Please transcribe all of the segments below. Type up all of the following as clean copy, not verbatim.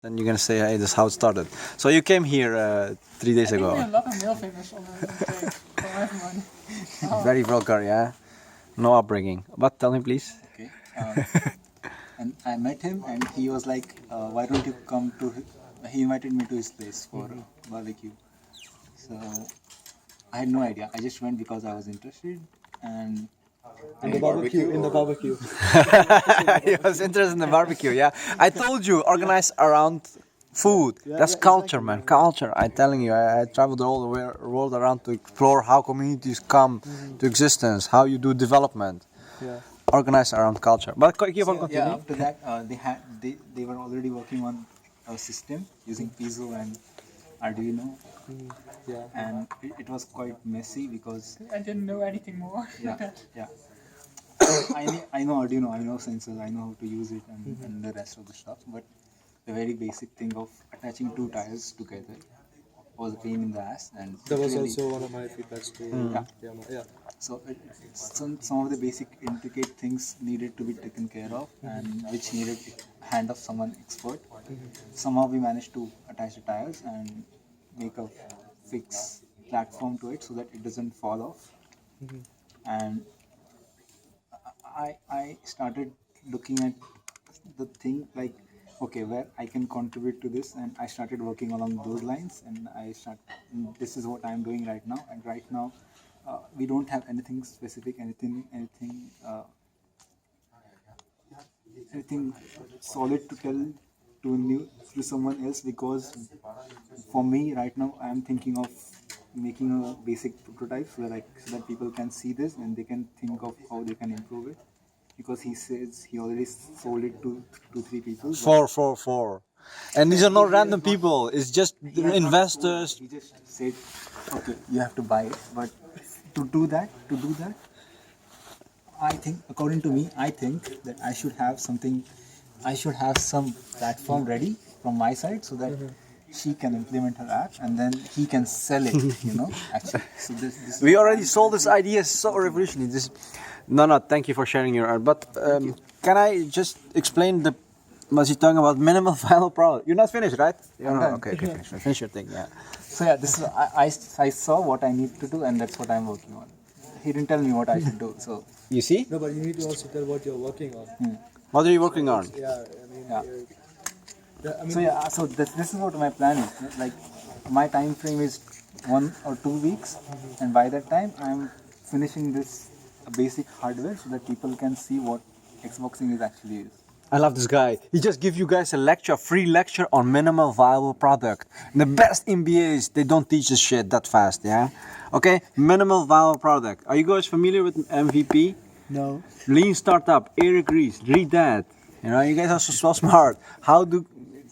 Then you're gonna say, "Hey, this is how it started." So you came here 3 days ago. A lot of mailvingers on the page from everyone. Very vulgar, yeah. No upbringing. But tell me, please. Okay. And I met him, and he was like, "Why don't you come to?" He invited me to his place for a barbecue. So I had no idea. I just went because I was interested, and In the barbecue. He was interested in the barbecue, yeah. I told you, organize around food. That's culture, man. Culture. I'm telling you, I traveled all the world around to explore how communities come to existence, how you do development. Yeah. Organize around culture. But keep on yeah. continuing. After that, they were already working on a system using Piezo and Arduino, Yeah. and it was quite messy because I didn't know anything more. yeah. I know Arduino, I know sensors, I know how to use it and the rest of the stuff, but the very basic thing of attaching two tires together was a pain in the ass, and That was really- also one of my feedbacks too. Yeah. so some of the basic intricate things needed to be taken care of, and which needed hand of someone expert. Somehow we managed to attach the tires and make a fixed platform to it so that it doesn't fall off. And I started looking at the thing like, okay, where I can contribute to this, and I started working along those lines, and this is what I'm doing right now. And right now we don't have anything specific, anything solid to tell to someone else, because for me right now I'm thinking of making a basic prototype so that people can see this and they can think of how they can improve it, because he says he already sold it to 2-3 people. Four. And these are not random people. It's just investors. He just said, okay, you have to buy it, but to do that, I think, according to me, I think that I should have some platform ready from my side so that she can implement her app and then he can sell it, actually. So this We already sold this idea, so revolutionary. No, thank you for sharing your art. But can I just explain was he talking about minimal viable product? You're not finished, right? Okay, finish your thing, yeah. So yeah, this is I saw what I need to do, and that's what I'm working on. He didn't tell me what I should do, so You see? No, but you need to also tell what you're working on. What are you working on? Yeah, I mean, yeah. So this is what my plan is. Like, my time frame is 1 or 2 weeks, and by that time I'm finishing this basic hardware so that people can see what Xboxing actually is. I love this guy. He just give you guys a free lecture on minimal viable product. And the best MBAs, they don't teach this shit that fast, yeah? Okay, minimal viable product. Are you guys familiar with MVP? no. Lean Startup, Eric Ries, read that. You guys are so smart. How to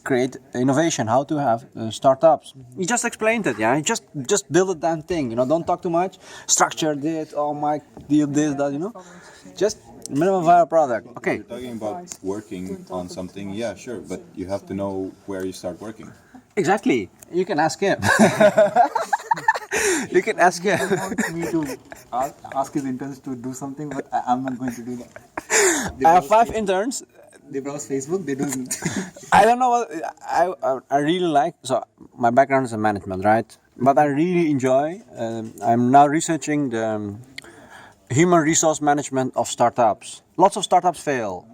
create innovation, how to have startups. He just explained it, yeah? Just build a damn thing, don't talk too much. Structure this, deal this, that, Just minimum viable product. Okay. You're talking about working on something, yeah, sure, but you have to know where you start working. Exactly. You can ask him. You can ask him. He wants me to ask his interns to do something, but I'm not going to do that. I have 5 interns. They browse Facebook, they do. I don't know what I really like. So my background is in management, right? But I really enjoy. I'm now researching the human resource management of startups. Lots of startups fail,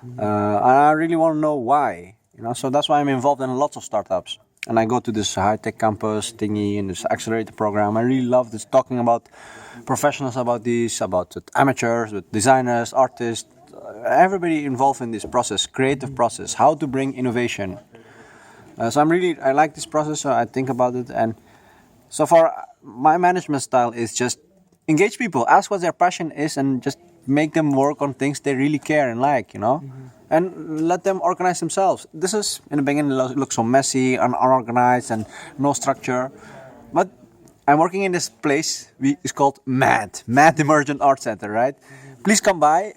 and I really want to know why. So that's why I'm involved in lots of startups. And I go to this high-tech campus thingy in this accelerator program. I really love this, talking about professionals about this, about amateurs, with designers, artists, everybody involved in this process, creative process, how to bring innovation. So I like this process, so I think about it. And so far, my management style is just engage people, ask what their passion is, and just make them work on things they really care and like, and let them organize themselves. This is, in the beginning, looks so messy and unorganized and no structure. But I'm working in this place, it's called MAD Emergent Art Center, right? Please come by,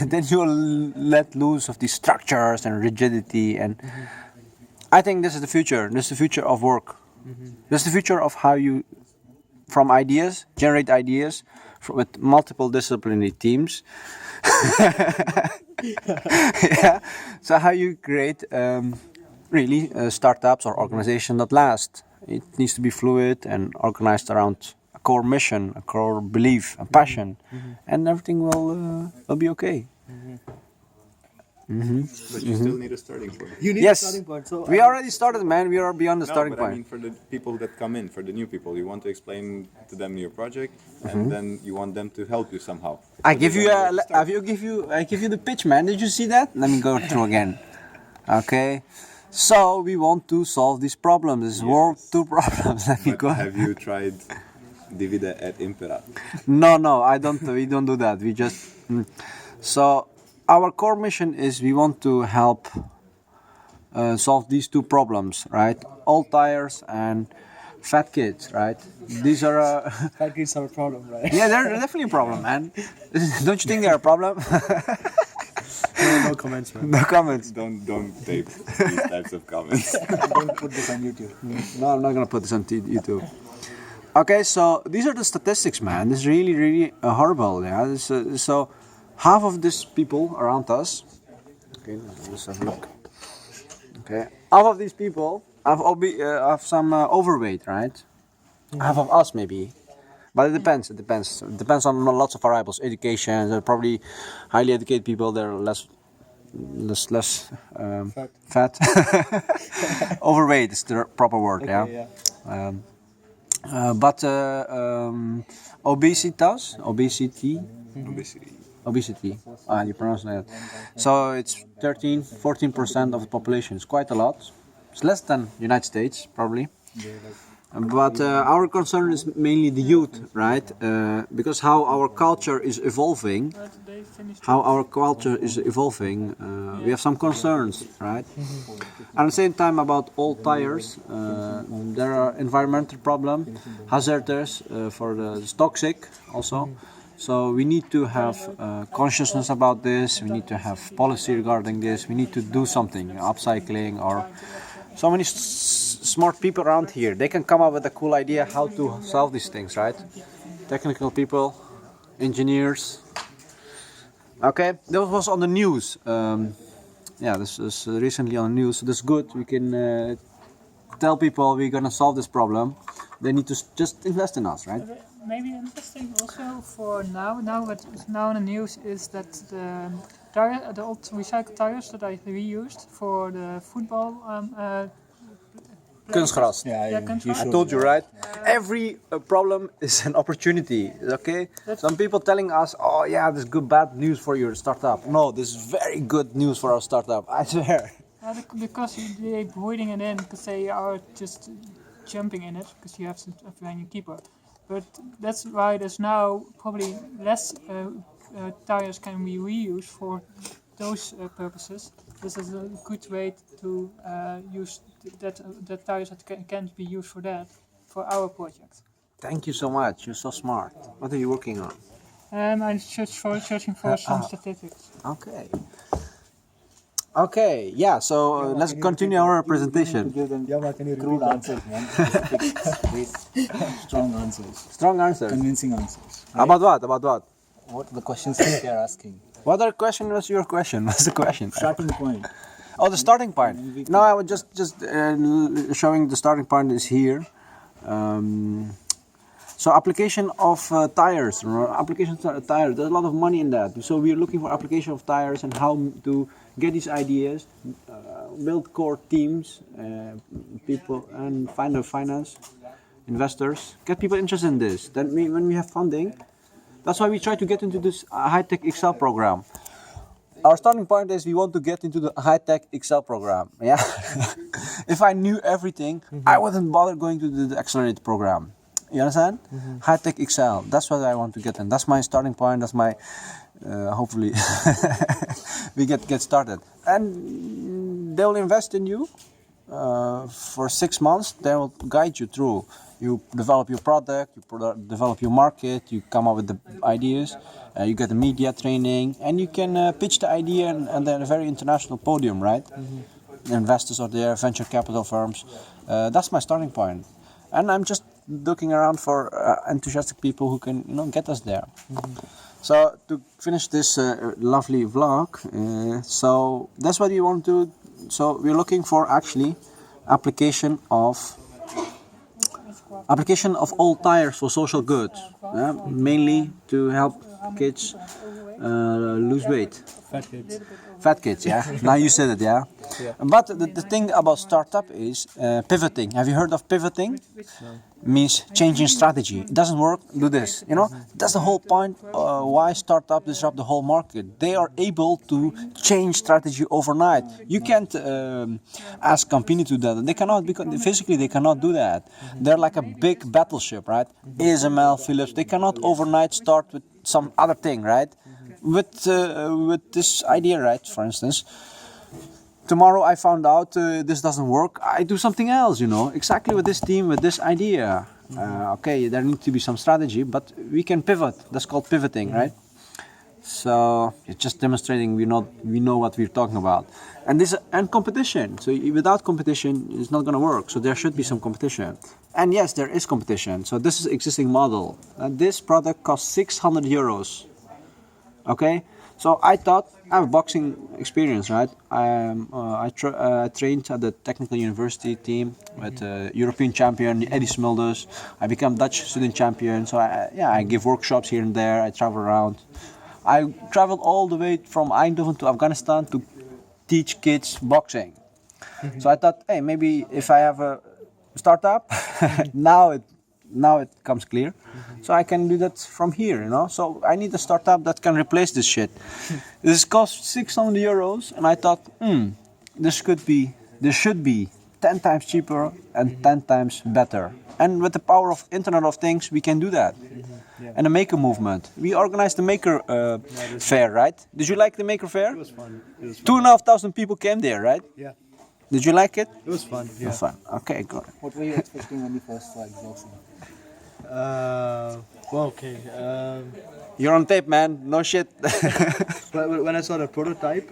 then you'll let loose of these structures and rigidity. And I think this is the future. This is the future of work. This is the future of how you, from ideas, generate ideas with multiple disciplinary teams. Yeah. So how you create really startups or organizations that last. It needs to be fluid and organized around a core mission, a core belief, a passion, and everything will be okay. But you still need a starting point. You need Yes, a starting point. So we already started, man. We are beyond the No, starting but I point. mean for the people that come in, for the new people, you want to explain to them your project, and then you want them to help you somehow. I So give they you don't know a, where to start. I give you the pitch, man. Did you see that? Let me go through again. Okay. So we want to solve these problems. This world two problems. Let me But go. have you tried divide et impera? No, I don't. We don't do that. We just. So our core mission is we want to help solve these two problems, right? Old tires and fat kids, right? These are. that kids have a problem, right? Yeah, they're definitely a problem, man. Don't you think they're a problem? No comments, man. No comments. Don't tape these types of comments. Don't put this on YouTube. No, I'm not gonna put this on YouTube. Okay, so these are the statistics, man. This is really horrible. Yeah. So half of these people around us. Okay, let's have a look. Okay, half of these people have some overweight, right? Half of us maybe. But it depends. It depends on lots of variables. Education. They're probably highly educated people. They're less fat. Overweight is the proper word. Okay, Yeah. But obesity. Obviously. You pronounce that. So it's 14% of the population. It's quite a lot. It's less than United States, probably. But our concern is mainly the youth, right? Because how our culture is evolving, we have some concerns, right? At the same time, about old tires, there are environmental problems, hazardous for it's toxic also. So we need to have consciousness about this. We need to have policy regarding this. We need to do something, upcycling or so many smart people around here. They can come up with a cool idea how to solve these things, right? Technical people, engineers. Okay, that was on the news. This is recently on the news. So that's good. We can tell people we're gonna solve this problem. They need to just invest in us, right? Maybe interesting also for now what is now in the news is that the old recycled tires that I reused for the football Kunstgras. Yeah, kunstgras. I told you, right? Every problem is an opportunity, okay? Some people telling us, oh yeah, this is good, bad news for your startup. No, this is very good news for our startup, I swear. Because they're breathing it in, because they are just jumping in it, because you have to find your keeper. But that's why there's now probably less tires can be reused for those purposes. This is a good way to use that tires that can't be used for that, for our project. Thank you so much, you're so smart. What are you working on? I'm searching for some statistics. Okay, yeah, so let's continue our presentation. Give them Can you crude repeat that? answers, man. Strong answers. Strong answers. Convincing answers. About what? What are the questions that they are asking? What other question was your question? What's the question? Starting point. Oh, the starting point. No, I was just showing the starting point is here. So application of tires. Application of tires. There's a lot of money in that. So we're looking for application of tires and how to get these ideas, build core teams, people, and find the finance, investors, get people interested in this. Then when we have funding, that's why we try to get into this high-tech Excel program. Our starting point is we want to get into the high-tech Excel program. Yeah. If I knew everything, I wouldn't bother going to the accelerated program. You understand? High-tech Excel. That's what I want to get in. That's my starting point. That's my hopefully we get started. And they'll invest in you for 6 months. They will guide you through. You develop your product, you develop your market, you come up with the ideas, you get the media training, and you can pitch the idea and then a very international podium, right? Investors are there, venture capital firms. That's my starting point. And I'm just looking around for enthusiastic people who can, get us there. So to finish this lovely vlog, so that's what we want to So we're looking for actually application of old tires for social good, mainly to help kids lose weight. Fat kids. Fat kids, yeah. Now you said it, yeah. But the thing about startup is pivoting. Have you heard of pivoting? Means changing strategy. It doesn't work, do this. You know, that's the whole point. Why startup disrupt the whole market? They are able to change strategy overnight. You can't ask company to do that. They cannot, because physically they cannot do that. They're like a big battleship, right? ASML, Philips. They cannot overnight start with some other thing, right? With this idea, right? For instance, tomorrow I found out this doesn't work. I do something else, you know, exactly with this team, with this idea. Okay, there needs to be some strategy, but we can pivot. That's called pivoting, right? So it's just demonstrating we know what we're talking about, and competition. So without competition, it's not going to work. So there should be some competition, and yes, there is competition. So this is existing model. This product costs 600 euros. Okay, so I thought I have boxing experience, right? I trained at the technical university team with European champion Eddie Smulders. I became Dutch student champion. So I give workshops here and there. I travel around. I traveled all the way from Eindhoven to Afghanistan to teach kids boxing. So I thought, hey, maybe if I have a startup, now it comes clear. So I can do that from here, you know. So I need a startup that can replace this shit. This costs 600 euros, and I thought, this should be 10 times cheaper and 10 times better. And with the power of Internet of Things, we can do that. And the maker movement. We organized the maker fair, right? Did you like the maker fair? It was fun. 2,500 people came there, right? Yeah. Did you like it? It was fun. It was fun. Okay, good. What were you expecting when you first saw boxing? Well, okay. You're on tape, man. No shit. When I saw the prototype,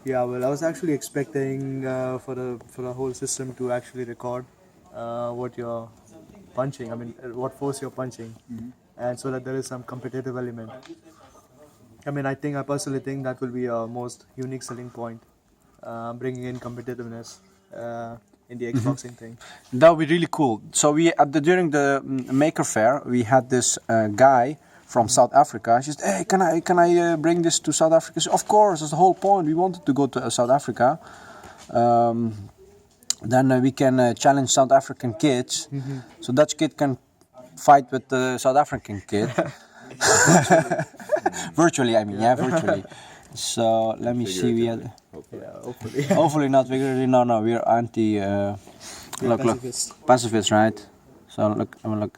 yeah, well, I was actually expecting for the whole system to actually record what you're punching. I mean, what force you're punching, and so that there is some competitive element. I mean, I personally think that will be a most unique selling point, bringing in competitiveness in the Xboxing thing. That would be really cool. So during the maker fair, we had this guy from South Africa. She said, "Hey, can I bring this to South Africa?" I said, "Of course, that's the whole point. We wanted to go to South Africa. Then we can challenge South African kids. So Dutch kid can fight with the South African kid." Virtually, I mean, yeah, virtually. So let me see. We had, Hopefully. hopefully not figuratively. No, we're anti. Look, pacifists, right? So look, I mean, look.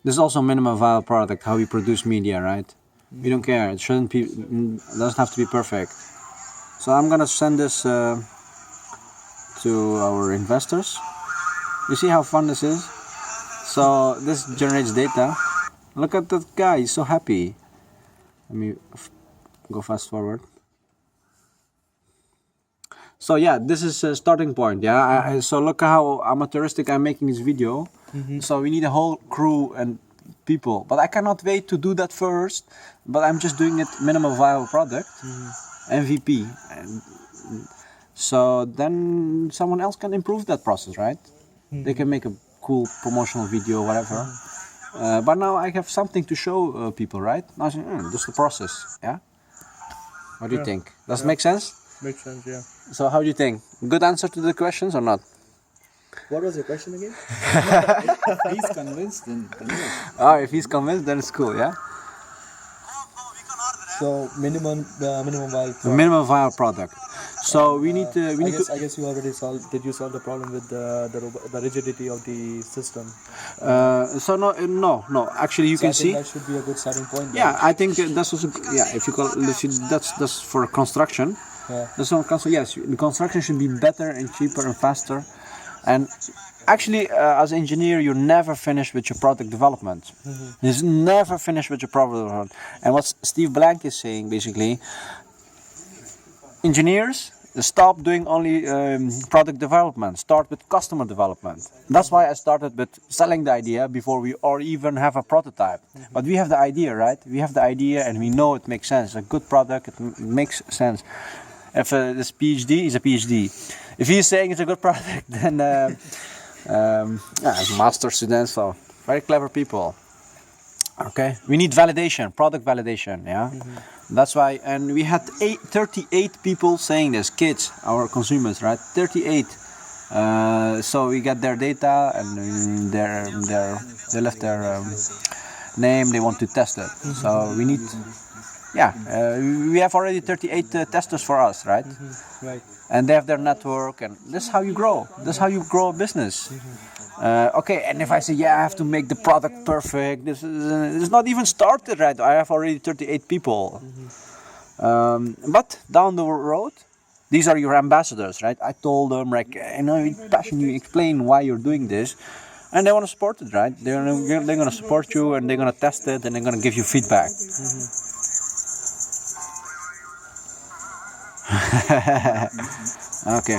This is also minimum viable product. How we produce media, right? We don't care. It shouldn't be. It doesn't have to be perfect. So I'm gonna send this to our investors. You see how fun this is? So this generates data. Look at that guy, he's so happy. Let me go fast forward. So yeah, this is a starting point, yeah? So look how amateuristic I'm making this video. So we need a whole crew and people. But I cannot wait to do that first. But I'm just doing it minimum viable product, MVP. And so then someone else can improve that process, right? They can make a cool promotional video, whatever. But now I have something to show people, right? Now I say, this is the process, yeah? What do you think? Does it make sense? Makes sense, yeah. So how do you think? Good answer to the questions or not? What was your question again? He's convinced, then convinced. Oh, if he's convinced, then it's cool, yeah? So minimum viable. The minimum viable product. So we need to. I guess you already solved. Did you solve the problem with the rigidity of the system? So no. Actually, you So can I think see. that should be a good starting point. Yeah, I think that's also. Yeah, if you call that's for construction. Yeah. That's not construction. Yes, the construction should be better and cheaper and faster. And actually, as an engineer, you're never finished with your product development. You're never finished with your product development. And what Steve Blank is saying, basically, engineers Stop doing only product development. Start with customer development. That's why I started with selling the idea before we or even have a prototype. But we have the idea, right? We have the idea and we know it makes sense. A good product, it makes sense. If this PhD is a PhD, if he's saying it's a good product, then master students, so very clever people. Okay, we need validation, product validation. Yeah, that's why. And we had 38 people saying this, kids, our consumers, right? 38. So we get their data and they left their name. They want to test it. So we need. Yeah, we have already 38 testers for us, right? Right. And they have their network, and this is how you grow. This is how you grow a business. Okay, and if I say, yeah, I have to make the product perfect, this is not even started, right? I have already 38 people. But down the road, these are your ambassadors, right? I told them, like, passion, you explain why you're doing this. And they want to support it, right? They're going to support you, and they're going to test it, and they're going to give you feedback. Okay.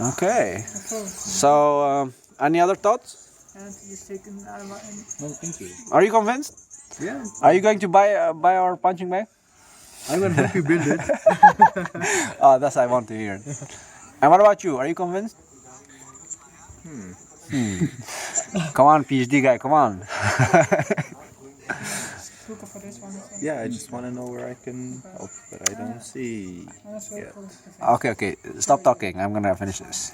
Okay. So, any other thoughts? And he's taken. No, thank you. Are you convinced? Yeah. Are you going to buy our punching bag? I'm gonna help you build it. Oh, that's what I want to hear. And what about you? Are you convinced? Come on, PhD guy, come on. For this one. Yeah, I just want to know where I can help, but I don't see. That's very Yeah. positive. Okay. Stop talking. I'm gonna finish this.